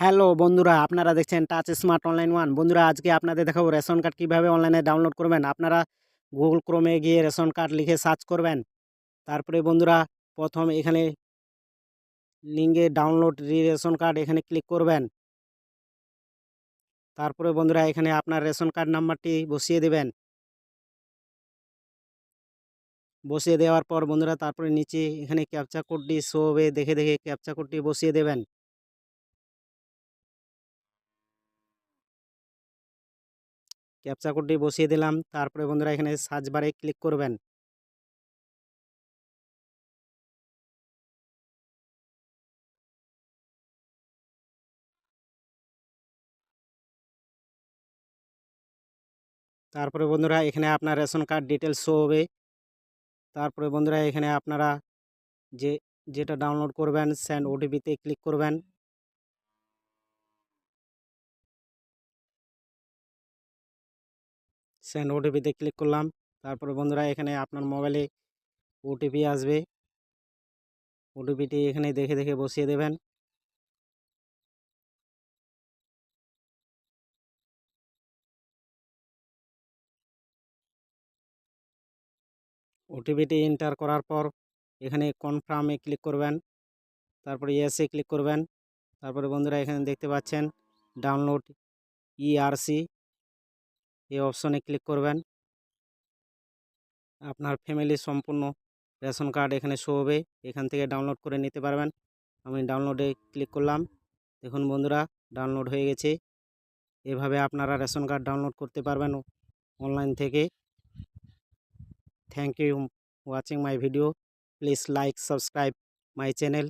Hello বন্ধুরা, আপনারা দেখছেন টাচ স্মার্ট অনলাইন ওয়ান। বন্ধুরা, আজকে আপনাদের দেখাবো রেশন কার্ড কীভাবে অনলাইনে ডাউনলোড করবেন। আপনারা গুগল ক্রোমে গিয়ে রেশন কার্ড লিখে সার্চ করবেন। তারপরে বন্ধুরা, প্রথম এখানে লিঙ্কে ডাউনলোড রেশন কার্ড এখানে ক্লিক করবেন। তারপরে বন্ধুরা, এখানে আপনার রেশন কার্ড নাম্বারটি বসিয়ে দেবেন। বসিয়ে দেওয়ার পর বন্ধুরা, তারপরে নিচে এখানে ক্যাপচা কোডটি শো হবে, দেখে দেখে ক্যাপচা কোডটি বসিয়ে দেবেন। ক্যাপচা কোডটি বসিয়ে দিলাম। তারপরে বন্ধুরা, এখানে সার্চ বারে ক্লিক করবেন। তারপরে বন্ধুরা, এখানে আপনার রেশন কার্ড ডিটেলস শো হবে। তারপরে বন্ধুরা, এখানে আপনারা যে যেটা ডাউনলোড করবেন সেন্ড ওটিপিতে ক্লিক করবেন। সেন্ড ওটিপিতে ক্লিক করলাম। তারপরে বন্ধুরা, এখানে আপনার মোবাইলে ওটিপি আসবে। ওটিপিটি এখানে দেখে দেখে বসিয়ে দেবেন। ওটিপিটি এন্টার করার পর এখানে কনফার্মে ক্লিক করবেন। তারপরে ইয়েসে ক্লিক করবেন। তারপরে বন্ধুরা, এখানে দেখতে পাচ্ছেন ডাউনলোড ইআরসি, এই অপশনে ক্লিক করবেন। আপনার ফ্যামিলির সম্পূর্ণ রেশন কার্ড এখানে শো হবে, এখান থেকে ডাউনলোড করে নিতে পারবেন। আমি ডাউনলোডে ক্লিক করলাম। দেখুন বন্ধুরা, ডাউনলোড হয়ে গেছে। এভাবে আপনারা রেশন কার্ড ডাউনলোড করতে পারবেন অনলাইন থেকে। Thank you watching my video. Please like subscribe my channel.